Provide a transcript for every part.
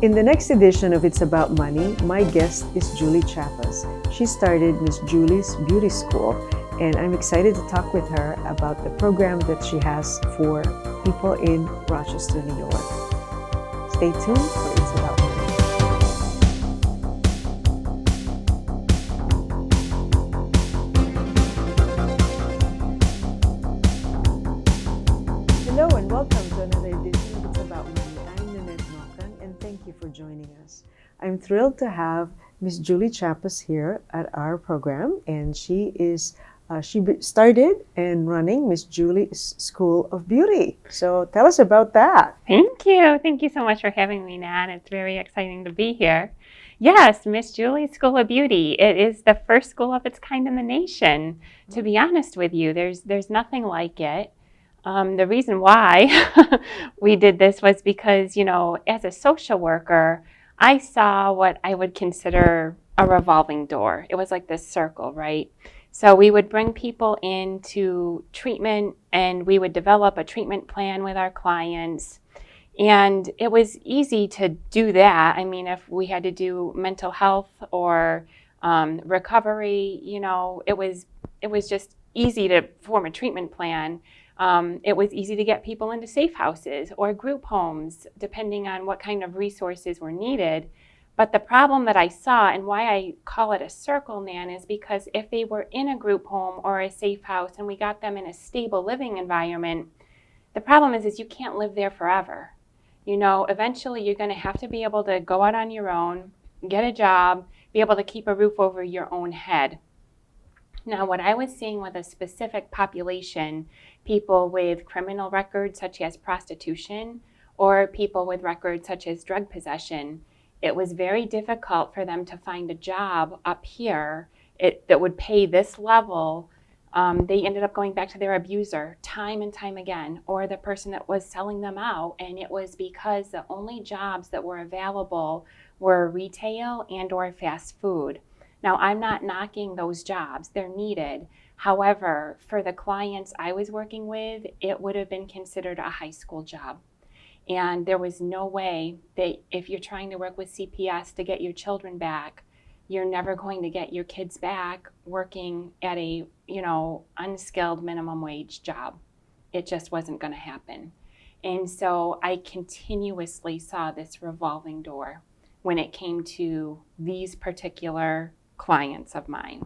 In the next edition of It's About Money, my guest is Julie Chapas. She started Miss Julie's Beauty School, and I'm excited to talk with her about the program that she has for people in Rochester, New York. Stay tuned for It's About Money. Hello and welcome to another edition of It's About Money. I'm Nannette Nocon and thank you for joining us. I'm thrilled to have Miss Julie Chapas here at our program, and she started and running Miss Julie's School of Beauty. So tell us about that. Thank you. Thank you so much for having me, Nat. It's very exciting to be here. Yes, Miss Julie's School of Beauty. It is the first school of its kind in the nation. To be honest with you, there's nothing like it. The reason why we did this was because, as a social worker, I saw what I would consider a revolving door. It was like this circle, right? So we would bring people into treatment and we would develop a treatment plan with our clients. And it was easy to do that. I mean, if we had to do mental health or recovery, it was just easy to form a treatment plan. It was easy to get people into safe houses or group homes, depending on what kind of resources were needed. But the problem that I saw, and why I call it a circle, Nan, is because if they were in a group home or a safe house and we got them in a stable living environment, the problem is you can't live there forever. Eventually you're going to have to be able to go out on your own, get a job, be able to keep a roof over your own head. Now, what I was seeing with a specific population, people with criminal records such as prostitution or people with records such as drug possession, it was very difficult for them to find a job up here that would pay this level. They ended up going back to their abuser time and time again, or the person that was selling them out. And it was because the only jobs that were available were retail and or fast food. Now, I'm not knocking those jobs. They're needed. However, for the clients I was working with, it would have been considered a high school job. And there was no way that if you're trying to work with CPS to get your children back, you're never going to get your kids back working at a, unskilled minimum wage job. It just wasn't going to happen. And so I continuously saw this revolving door when it came to these particular clients of mine.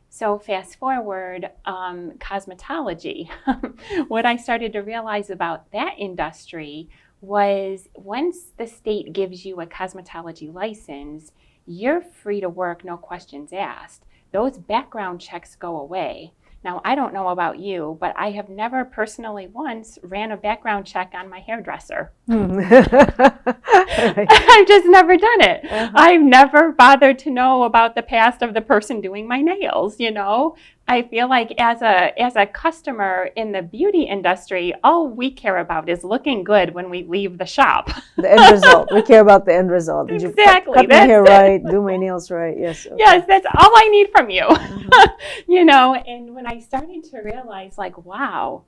So fast forward, cosmetology. What I started to realize about that industry was once the state gives you a cosmetology license, you're free to work, no questions asked. Those background checks go away. Now, I don't know about you, but I have never personally once ran a background check on my hairdresser. I've just never done it. Uh-huh. I've never bothered to know about the past of the person doing my nails, I feel like as a customer in the beauty industry, all we care about is looking good when we leave the shop. The end result. We care about the end result. Did exactly. you cut my hair right, do my nails right? Yes. Okay. Yes, that's all I need from you. Mm-hmm. And when I started to realize, wow,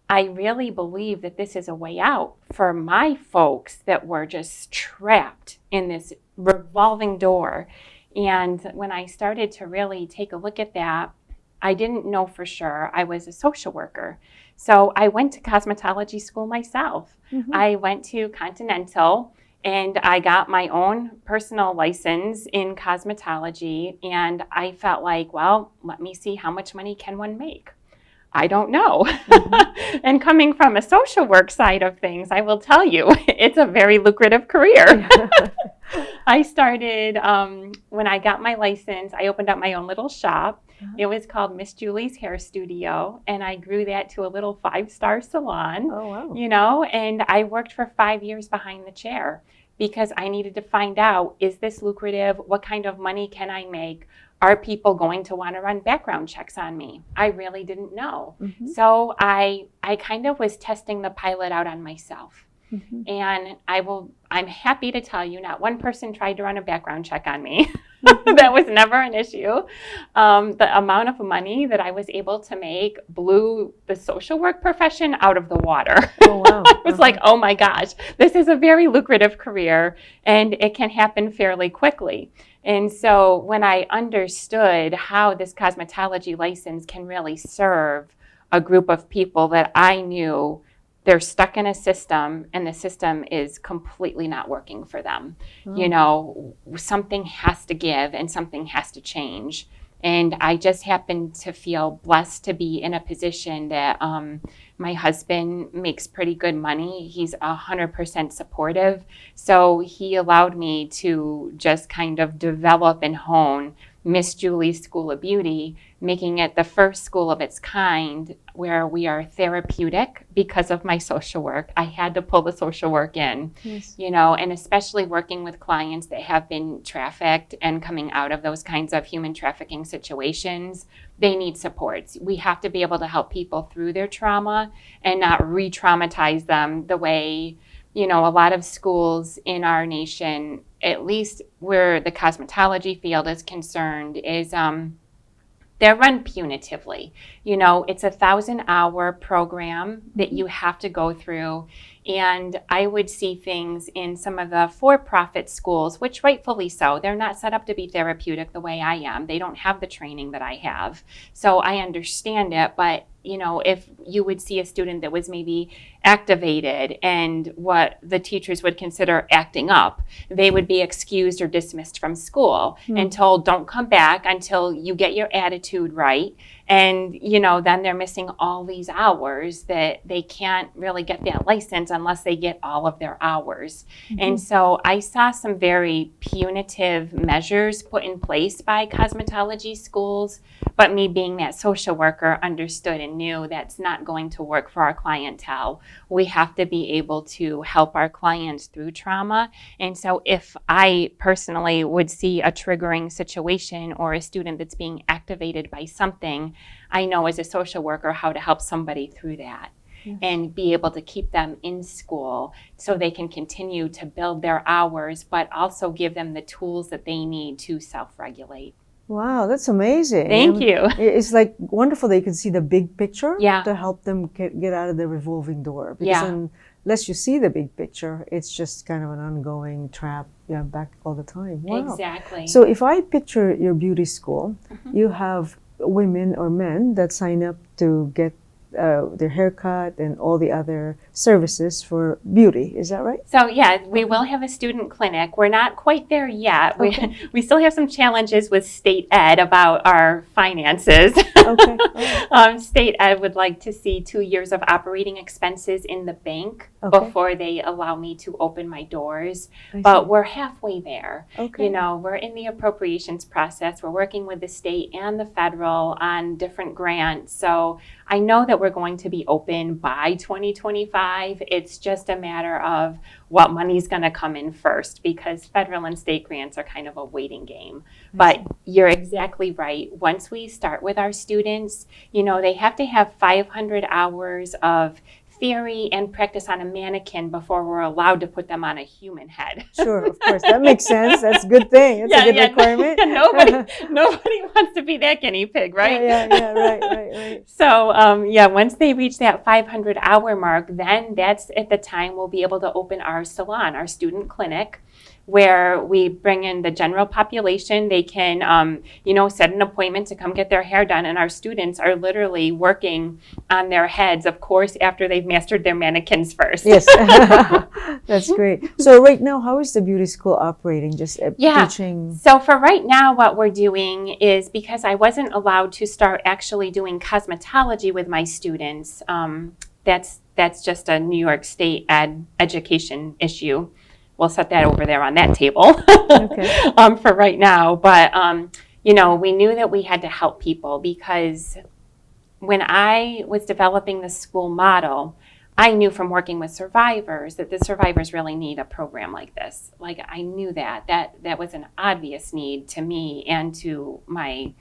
I really believe that this is a way out for my folks that were just trapped in this revolving door. And when I started to really take a look at that, I didn't know for sure I was a social worker. So I went to cosmetology school myself. Mm-hmm. I went to Continental and I got my own personal license in cosmetology. And I felt like, let me see how much money can one make. I don't know. Mm-hmm. And coming from a social work side of things, I will tell you, it's a very lucrative career. I started, when I got my license, I opened up my own little shop. Uh-huh. It was called Miss Julie's Hair Studio, and I grew that to a little 5-star salon. Oh, wow. And I worked for 5 years behind the chair because I needed to find out, is this lucrative? What kind of money can I make? Are people going to want to run background checks on me? I really didn't know. Mm-hmm. So I kind of was testing the pilot out on myself. And I'm happy to tell you, not one person tried to run a background check on me. That was never an issue. The amount of money that I was able to make blew the social work profession out of the water. Oh, wow. I was like, oh my gosh, this is a very lucrative career and it can happen fairly quickly. And so when I understood how this cosmetology license can really serve a group of people that I knew they're stuck in a system and the system is completely not working for them. You know, something has to give and something has to change. And I just happen to feel blessed to be in a position that my husband makes pretty good money. He's 100% supportive. So he allowed me to just kind of develop and hone Miss Julie's School of Beauty, making it the first school of its kind where we are therapeutic because of my social work. I had to pull the social work in, you know, and especially working with clients that have been trafficked and coming out of those kinds of human trafficking situations. They need supports. We have to be able to help people through their trauma and not re-traumatize them the way, you know, a lot of schools in our nation, at least where the cosmetology field is concerned, is they're run punitively. You know, it's a 1,000-hour program that you have to go through. And I would see things in some of the for-profit schools, which rightfully so, they're not set up to be therapeutic the way I am. They don't have the training that I have. So I understand it, but you know, if you would see a student that was maybe activated and what the teachers would consider acting up, they would be excused or dismissed from school and told, don't come back until you get your attitude right. And, you know, then they're missing all these hours that they can't really get that license unless they get all of their hours. And so I saw some very punitive measures put in place by cosmetology schools, but me being that social worker understood and knew that's not going to work for our clientele. We have to be able to help our clients through trauma. And so if I personally would see a triggering situation or a student that's being activated by something, I know as a social worker how to help somebody through that. And be able to keep them in school so they can continue to build their hours, but also give them the tools that they need to self-regulate. Wow, that's amazing. Thank you. It's like wonderful that you can see the big picture Yeah. to help them get out of the revolving door. Because unless you see the big picture, it's just kind of an ongoing trap, back all the time. Wow. Exactly. So if I picture your beauty school, you have women or men that sign up to get their haircut and all the other services for beauty. Is that right? So yeah, we will have a student clinic. We're not quite there yet. We still have some challenges with state ed about our finances. State ed would like to see 2 years of operating expenses in the bank before they allow me to open my doors. But we're halfway there. You know, we're in the appropriations process. We're working with the state and the federal on different grants. So I know that we're going to be open by 2025. It's just a matter of what money's going to come in first, because federal and state grants are kind of a waiting game. But you're exactly right. Once we start with our students, you know, they have to have 500 hours of theory and practice on a mannequin before we're allowed to put them on a human head. Sure, of course. That makes sense. That's a good thing. It's a good requirement. Nobody wants to be that guinea pig, right? Right. So, once they reach that 500-hour mark, then that's at the time we'll be able to open our salon, our student clinic, where we bring in the general population. They can, set an appointment to come get their hair done. And our students are literally working on their heads, of course, after they've mastered their mannequins first. Yes, that's great. So right now, how is the beauty school operating? Just teaching? So for right now, what we're doing is, because I wasn't allowed to start actually doing cosmetology with my students, that's just a New York State education issue. We'll set that over there on that table for right now. But, we knew that we had to help people, because when I was developing the school model, I knew from working with survivors that the survivors really need a program like this. Like, I knew that was an obvious need to me and to my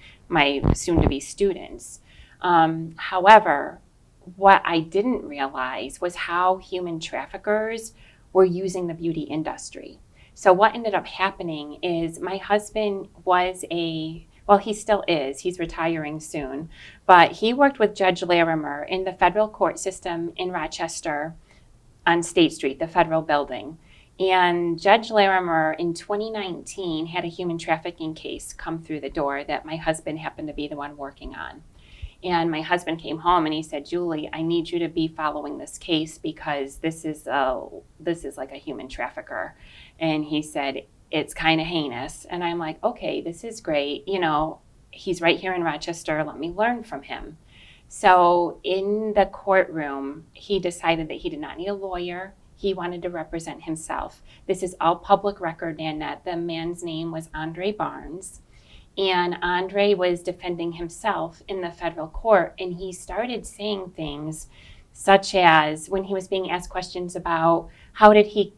soon-to-be students. However, what I didn't realize was how human traffickers were using the beauty industry. So what ended up happening is my husband was well, he still is, he's retiring soon, but he worked with Judge Larimer in the federal court system in Rochester on State Street, the federal building. And Judge Larimer in 2019 had a human trafficking case come through the door that my husband happened to be the one working on. And my husband came home and he said, Julie, I need you to be following this case because this is like a human trafficker. And he said, it's kind of heinous. And I'm like, okay, this is great. You know, he's right here in Rochester. Let me learn from him. So in the courtroom, he decided that he did not need a lawyer. He wanted to represent himself. This is all public record, Nannette. The man's name was Andre Barnes. And Andre was defending himself in the federal court. And he started saying things such as when he was being asked questions about how did he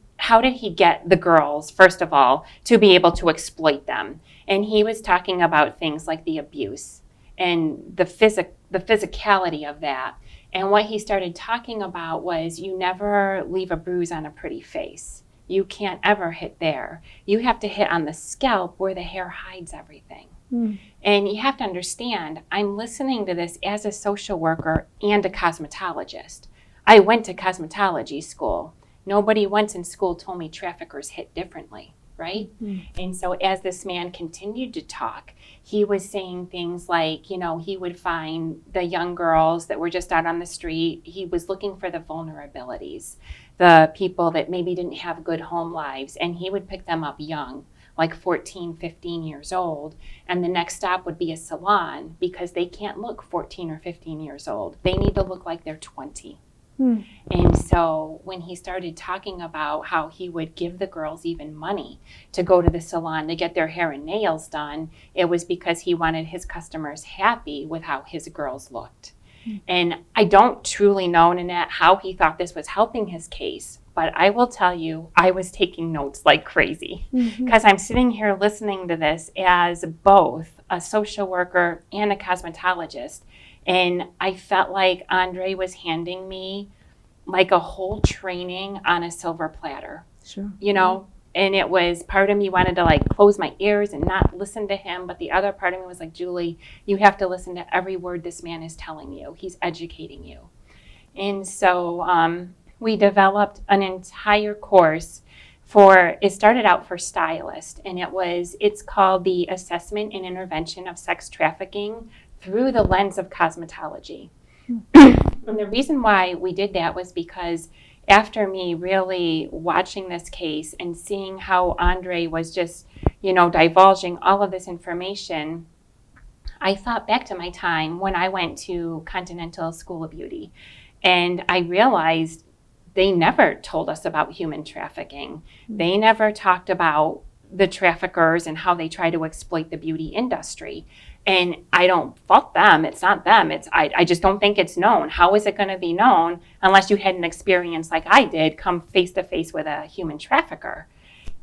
get the girls, first of all, to be able to exploit them. And he was talking about things like the abuse and the physicality of that. And what he started talking about was you never leave a bruise on a pretty face. You can't ever hit there. You have to hit on the scalp where the hair hides everything. And you have to understand, I'm listening to this as a social worker and a cosmetologist. I went to cosmetology school. Nobody once in school told me traffickers hit differently, right? And so as this man continued to talk, he was saying things like, you know, he would find the young girls that were just out on the street. He was looking for the vulnerabilities, the people that maybe didn't have good home lives, and he would pick them up young, like 14, 15 years old. And the next stop would be a salon because they can't look 14 or 15 years old. They need to look like they're 20. And so when he started talking about how he would give the girls even money to go to the salon to get their hair and nails done, it was because he wanted his customers happy with how his girls looked. And I don't truly know, Nannette, how he thought this was helping his case, but I will tell you, I was taking notes like crazy because I'm sitting here listening to this as both a social worker and a cosmetologist. And I felt like Andre was handing me like a whole training on a silver platter, you know? And it was, part of me wanted to like close my ears and not listen to him. But the other part of me was like, Julie, you have to listen to every word this man is telling you. He's educating you. And so we developed an entire course it started out for stylists, and it's called the Assessment and Intervention of Sex Trafficking through the lens of cosmetology. And the reason why we did that was because after me really watching this case and seeing how Andre was just, you know, divulging all of this information, I thought back to my time when I went to Continental School of Beauty, and I realized they never told us about human trafficking. They never talked about the traffickers and how they try to exploit the beauty industry. And I don't fault them. It's not them. I just don't think it's known. How is it going to be known unless you had an experience like I did, come face to face with a human trafficker?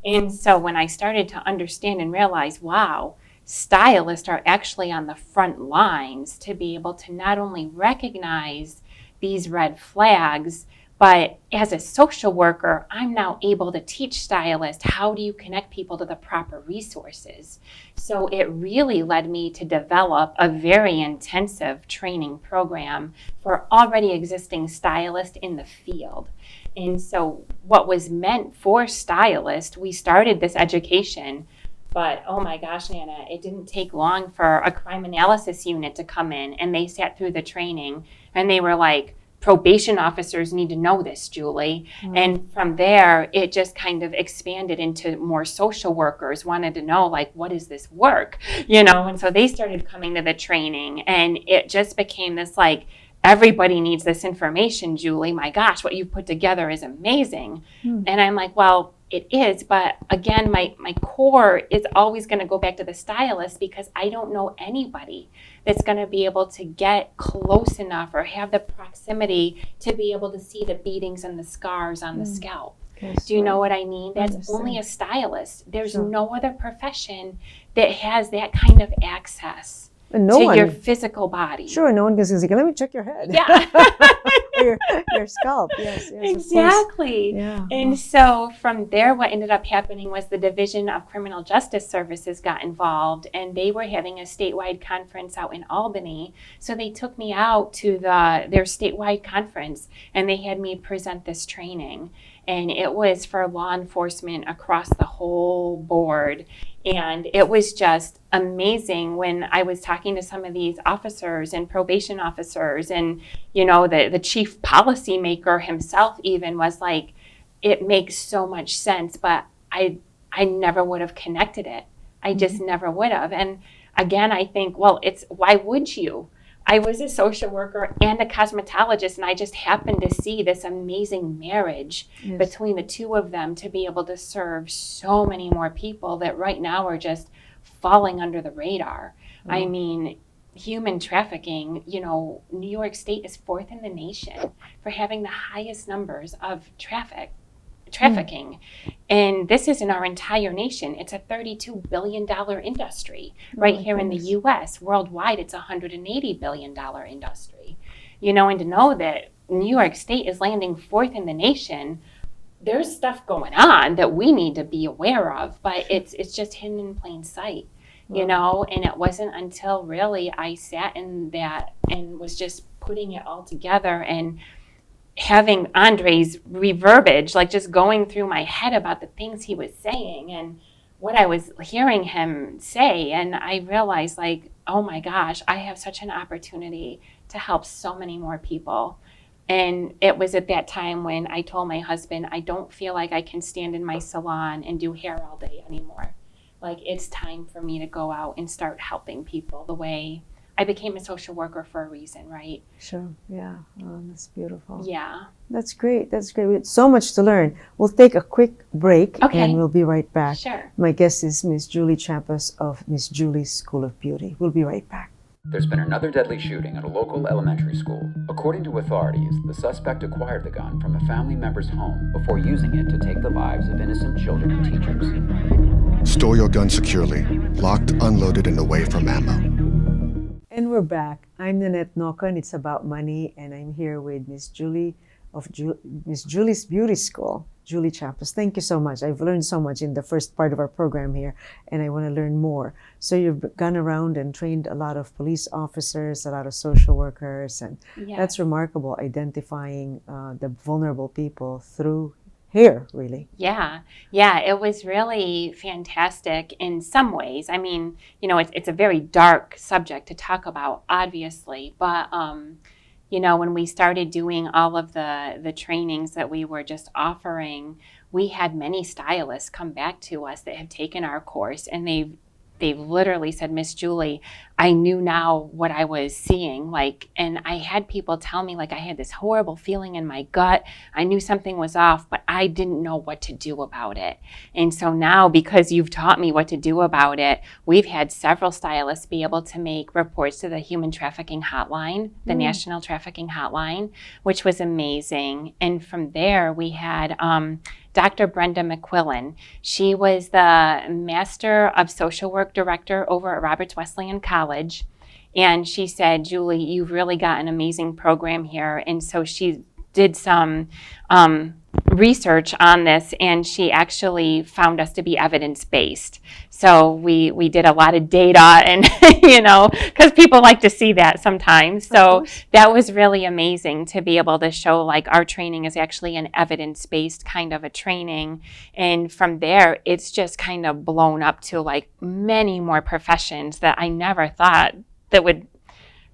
And so when I started to understand and realize, wow, stylists are actually on the front lines to be able to not only recognize these red flags, but as a social worker, I'm now able to teach stylists how do you connect people to the proper resources. So it really led me to develop a very intensive training program for already existing stylists in the field. And so what was meant for stylists, we started this education, but oh my gosh, Nana, it didn't take long for a crime analysis unit to come in, and they sat through the training and they were like, probation officers need to know this, Julie. And from there, it just kind of expanded into more social workers wanted to know, like, what is this work? You know, and so they started coming to the training, and it just became this like, everybody needs this information, Julie. My gosh, what you've put together is amazing. And I'm like, well, it is, but again, my core is always going to go back to the stylist because I don't know anybody that's going to be able to get close enough or have the proximity to be able to see the beatings and the scars on the scalp. Do you know what I mean? That's only a stylist. There's no other profession that has that kind of access And no to one, your physical body. sure, no one can say, let me check your head. Yeah. Or your scalp. Yes, yes, of course. Exactly. Yeah. And so from there, what ended up happening was the Division of Criminal Justice Services got involved, and they were having a statewide conference out in Albany. So they took me out to their statewide conference, and they had me present this training. And it was for law enforcement across the whole board. And it was just amazing when I was talking to some of these officers and probation officers, and, you know, the chief policymaker himself even was like, it makes so much sense, but I never would have connected it. I just never would have. And again, I think, well, why would you? I was a social worker and a cosmetologist, and I just happened to see this amazing marriage between the two of them to be able to serve so many more people that right now are just falling under the radar. I mean, human trafficking, you know, New York State is 4th in the nation for having the highest numbers of trafficking. And this is in our entire nation. It's a $32 billion industry right here in the US. Worldwide, it's a $180 billion industry. You know, and to know that New York State is landing 4th in the nation, there's stuff going on that we need to be aware of, but it's just hidden in plain sight. You know, and it wasn't until really I sat in that and was just putting it all together and having Andre's reverberage, like just going through my head about the things he was saying and what I was hearing him say. And I realized, like, oh my gosh, I have such an opportunity to help so many more people. And it was at that time when I told my husband, I don't feel like I can stand in my salon and do hair all day anymore. Like, it's time for me to go out and start helping people the way I became a social worker for a reason, right? Sure, yeah. Oh, that's beautiful. Yeah. That's great. That's great. We have so much to learn. We'll take a quick break and we'll be right back. Sure. My guest is Miss Julie Chapas of Miss Julie's School of Beauty. We'll be right back. There's been another deadly shooting at a local elementary school. According to authorities, the suspect acquired the gun from a family member's home before using it to take the lives of innocent children and teachers. Store your gun securely, locked, unloaded, and away from ammo. And we're back. I'm Nannette Nocon. It's about money, and I'm here with Miss Julie of Miss Julie's Beauty School, Julie Chapas. Thank you so much. I've learned so much in the first part of our program here, and I want to learn more. So you've gone around and trained a lot of police officers, a lot of social workers, and that's remarkable, identifying the vulnerable people through here, really. Yeah, it was really fantastic in some ways. I mean, you know, it's a very dark subject to talk about, obviously, but you know, when we started doing all of the trainings that we were just offering, we had many stylists come back to us that have taken our course, and they've literally said, Miss Julie, I knew now what I was seeing, like, and I had people tell me, like, I had this horrible feeling in my gut. I knew something was off, but I didn't know what to do about it. And so now, because you've taught me what to do about it, we've had several stylists be able to make reports to the Human Trafficking Hotline, the National Trafficking Hotline, which was amazing. And from there, we had Dr. Brenda McQuillan. She was the Master of Social Work Director over at Roberts Wesleyan College. And she said, Julie, you've really got an amazing program here. And so she did some research on this, and she actually found us to be evidence-based. So we did a lot of data, and you know, because people like to see that sometimes. So that was really amazing to be able to show, like, our training is actually an evidence-based kind of a training. And from there, it's just kind of blown up to, like, many more professions that I never thought that would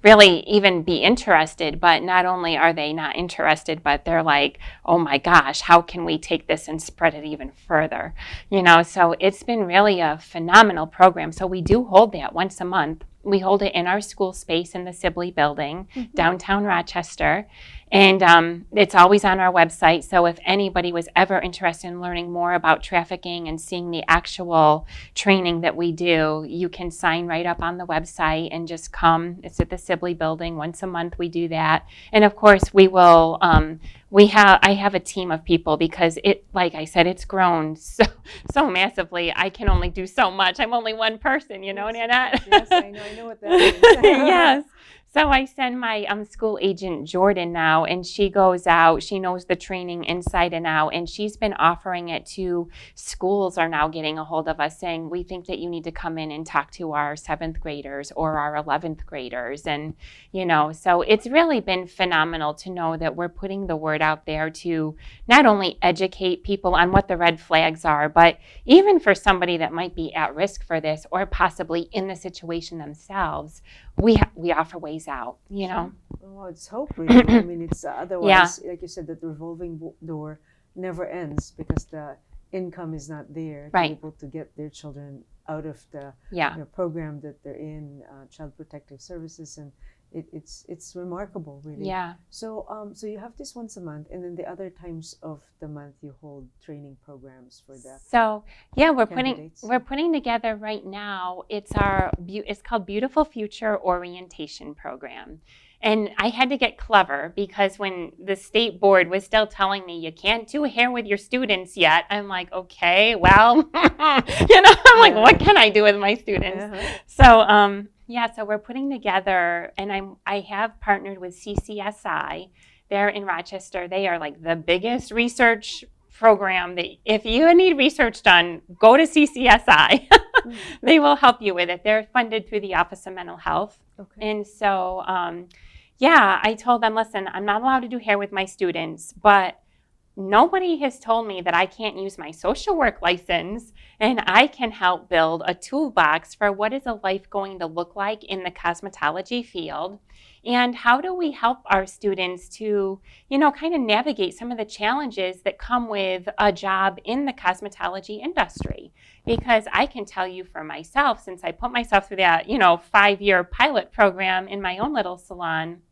really even be interested. But not only are they not interested, but they're like, oh my gosh, how can we take this and spread it even further? You know, so it's been really a phenomenal program. So we do hold that once a month. We hold it in our school space in the Sibley building, downtown Rochester. And it's always on our website. So if anybody was ever interested in learning more about trafficking and seeing the actual training that we do, you can sign right up on the website and just come. It's at the Sibley building. Once a month we do that. And of course, we will I have a team of people because like I said, it's grown so massively. I can only do so much. I'm only one person, Nannette? Yes, I know what that means. Yes. So I send my school agent, Jordan, now, and she goes out. She knows the training inside and out, and she's been offering it to schools are now getting a hold of us saying, we think that you need to come in and talk to our 7th graders or our 11th graders. And, so it's really been phenomenal to know that we're putting the word out there to not only educate people on what the red flags are, but even for somebody that might be at risk for this or possibly in the situation themselves, we offer ways out, Well, it's hope, really. I mean, it's otherwise, like you said, that the revolving door never ends because the income is not there to be able to get their children out of the program that they're in, Child Protective Services, and it's remarkable, really. Yeah. So so you have this once a month, and then the other times of the month you hold training programs for the. So yeah, we're candidates. putting together right now. It's called Beautiful Future Orientation Program. And I had to get clever because when the state board was still telling me you can't do hair with your students yet, I'm like, okay, well, I'm like, what can I do with my students? So so we're putting together, and I have partnered with CCSI. They're in Rochester. They are like the biggest research program that if you need research done, go to CCSI. They will help you with it. They're funded through the Office of Mental Health. Okay. And so, I told them, listen, I'm not allowed to do hair with my students, but nobody has told me that I can't use my social work license and I can help build a toolbox for what is a life going to look like in the cosmetology field. And how do we help our students to, kind of navigate some of the challenges that come with a job in the cosmetology industry? Because I can tell you for myself, since I put myself through that, 5-year pilot program in my own little salon,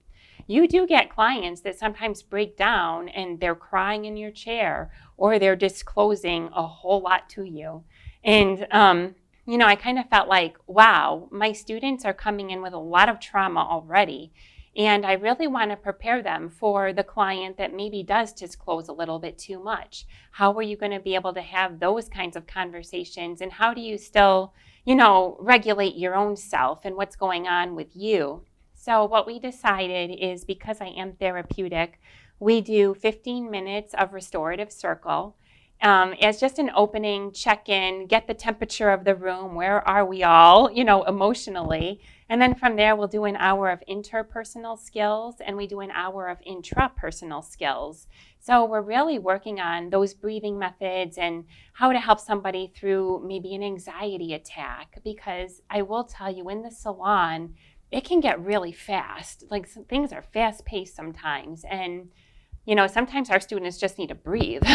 you do get clients that sometimes break down and they're crying in your chair or they're disclosing a whole lot to you. And, I kind of felt like, wow, my students are coming in with a lot of trauma already. And I really want to prepare them for the client that maybe does disclose a little bit too much. How are you going to be able to have those kinds of conversations? And how do you still, regulate your own self and what's going on with you? So what we decided is, because I am therapeutic, we do 15 minutes of restorative circle as just an opening check-in, get the temperature of the room, where are we all, emotionally. And then from there, we'll do an hour of interpersonal skills and we do an hour of intrapersonal skills. So we're really working on those breathing methods and how to help somebody through maybe an anxiety attack, because I will tell you, in the salon, it can get really fast. Like, things are fast-paced sometimes, and sometimes our students just need to breathe.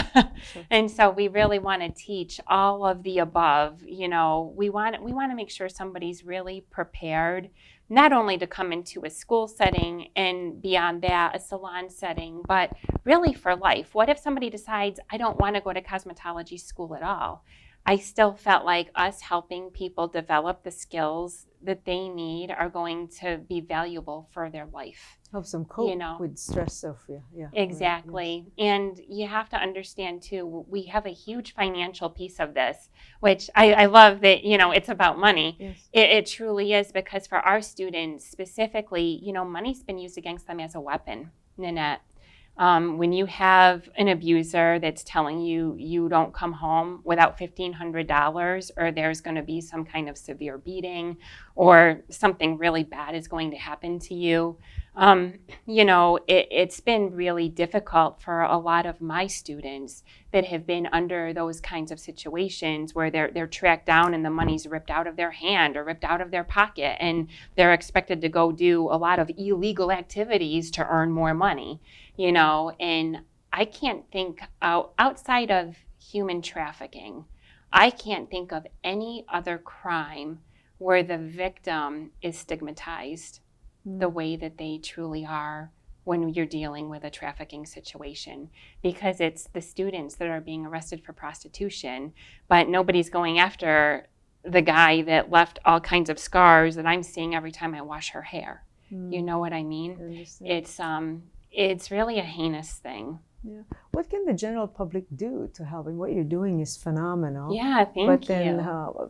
Sure. And so we really want to teach all of the above. We want to make sure somebody's really prepared, not only to come into a school setting and beyond that, a salon setting, but really for life. What if somebody decides, I don't want to go to cosmetology school at all? I still felt like us helping people develop the skills that they need are going to be valuable for their life. Help them cope with stress of Exactly. Yes. And you have to understand too, we have a huge financial piece of this, which I love that, it's about money. Yes. It truly is, because for our students specifically, money's been used against them as a weapon, Nannette. When you have an abuser that's telling you you don't come home without $1,500, or there's going to be some kind of severe beating, or something really bad is going to happen to you, it's been really difficult for a lot of my students that have been under those kinds of situations where they're tracked down and the money's ripped out of their hand or ripped out of their pocket, and they're expected to go do a lot of illegal activities to earn more money. And I can't think outside of human trafficking, I can't think of any other crime where the victim is stigmatized the way that they truly are when you're dealing with a trafficking situation, because it's the students that are being arrested for prostitution, but nobody's going after the guy that left all kinds of scars that I'm seeing every time I wash her hair. You know what I mean? It's really a heinous thing. Yeah. What can the general public do to help? And what you're doing is phenomenal. Yeah, thank But you. then,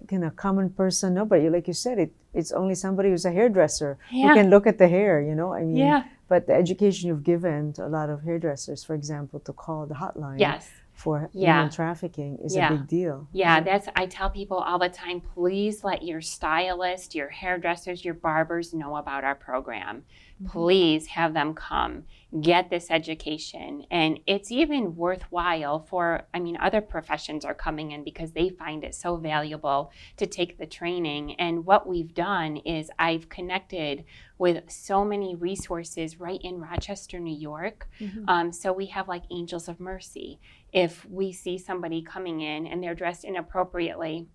can a common person, nobody, like you said, it's only somebody who's a hairdresser who Yeah. can look at the hair, you know? I mean, Yeah. but the education you've given to a lot of hairdressers, for example, to call the hotline Yes. for Yeah. human trafficking is Yeah. a big deal. Yeah, I tell people all the time, please let your stylist, your hairdressers, your barbers know about our program. Please have them come, get this education. And it's even worthwhile for, other professions are coming in because they find it so valuable to take the training. And what we've done is I've connected with so many resources right in Rochester, New York. So we have like Angels of Mercy. If we see somebody coming in and they're dressed inappropriately,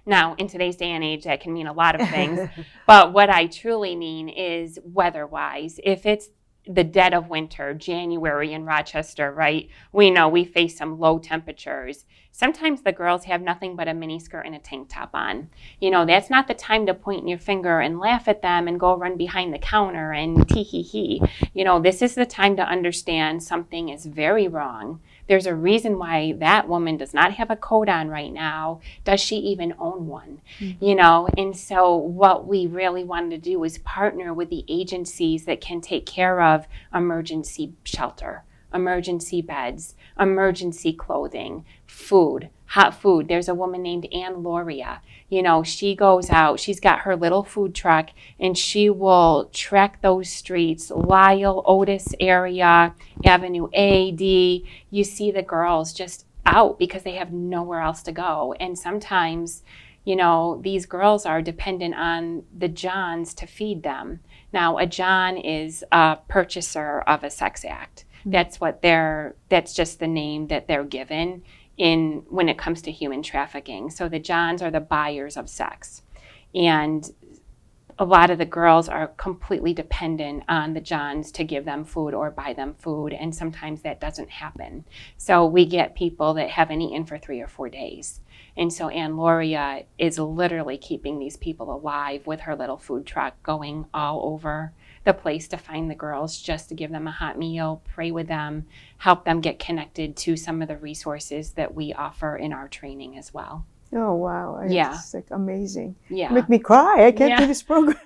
now in today's day and age, that can mean a lot of things. But what I truly mean is weather-wise. If it's the dead of winter, January in Rochester, right? We know we face some low temperatures. Sometimes the girls have nothing but a mini skirt and a tank top on. That's not the time to point your finger and laugh at them and go run behind the counter and tee-hee-hee. This is the time to understand something is very wrong. There's a reason why that woman does not have a coat on right now. Does she even own one? And so what we really wanted to do is partner with the agencies that can take care of emergency shelter, emergency beds, emergency clothing, food, hot food. There's a woman named Ann Loria. She goes out, she's got her little food truck, and she will trek those streets, Lyle, Otis area, Avenue A, D. You see the girls just out because they have nowhere else to go. And sometimes, these girls are dependent on the Johns to feed them. Now, a John is a purchaser of a sex act. That's just the name that they're given when it comes to human trafficking. So the Johns are the buyers of sex. And a lot of the girls are completely dependent on the Johns to give them food or buy them food, and sometimes that doesn't happen. So we get people that haven't eaten for 3 or 4 days. And so Ann Loria is literally keeping these people alive with her little food truck, going all over the place to find the girls, just to give them a hot meal, pray with them, help them get connected to some of the resources that we offer in our training as well. Oh, wow. Yeah. It's like amazing. Yeah. Make me cry. I can't Yeah. do this program.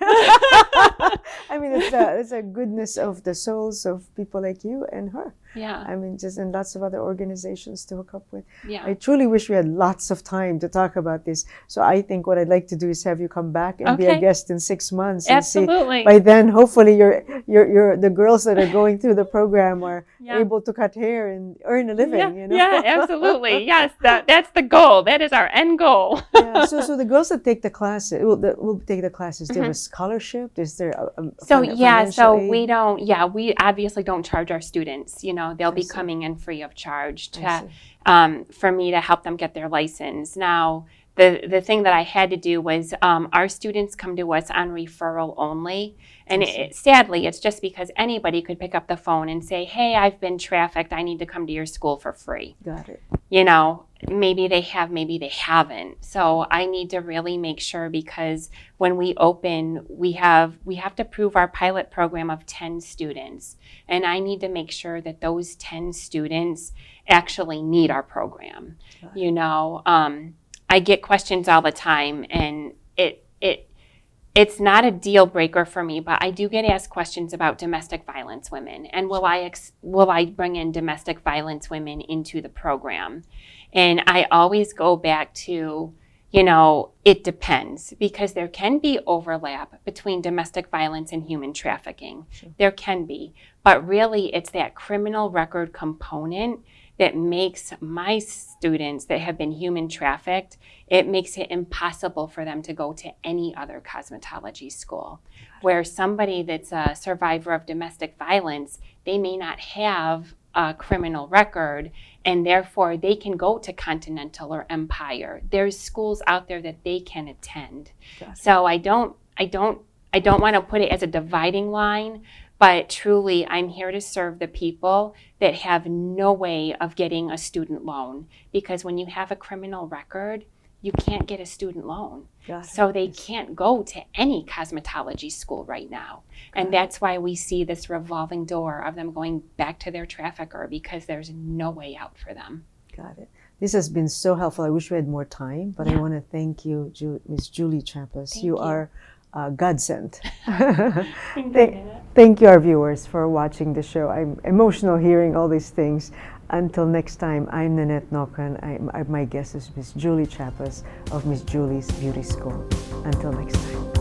It's a goodness of the souls of people like you and her. Yeah. And lots of other organizations to hook up with. Yeah. I truly wish we had lots of time to talk about this. So I think what I'd like to do is have you come back and be a Okay. guest in 6 months. And Absolutely. see, by then, hopefully, the girls that are going through the program are Yeah. able to cut hair and earn a living. Yeah, absolutely. Yes, that's the goal. That is our end goal. Yeah. So the girls that take the classes, will take the classes. Do they have a scholarship? Is there a So financial aid? we obviously don't charge our students. They'll be see. coming in free of charge I see. for me to help them get their license. Now, the thing that I had to do was our students come to us on referral only. And sadly, it's just because anybody could pick up the phone and say, hey, I've been trafficked. I need to come to your school for free. Got it. Maybe they have, maybe they haven't. So I need to really make sure, because when we open, we have to prove our pilot program of 10 students. And I need to make sure that those 10 students actually need our program. I get questions all the time, and it's not a deal breaker for me, but I do get asked questions about domestic violence women, and will I bring in domestic violence women into the program? And I always go back to, it depends, because there can be overlap between domestic violence and human trafficking. Sure. There can be, but really it's that criminal record component that makes my students that have been human trafficked, it makes it impossible for them to go to any other cosmetology school. Where somebody that's a survivor of domestic violence, they may not have a criminal record, and therefore they can go to Continental or Empire. There's schools out there that they can attend. Gotcha. So I don't want to put it as a dividing line, but truly I'm here to serve the people that have no way of getting a student loan. Because when you have a criminal record, you can't get a student loan. Got So it. they Yes. can't go to any cosmetology school right now. And that's why we see this revolving door of them going back to their trafficker, because there's no way out for them. Got it. This has been so helpful. I wish we had more time, but I Yeah. want to thank you, Ms. Julie Chapas. Thank You you. are God sent. Thank Thank you, our viewers, for watching the show. I'm emotional hearing all these things. Until next time, I'm Nannette Nocon. My guest is Ms. Julie Chapas of Ms. Julie's Beauty School. Until next time.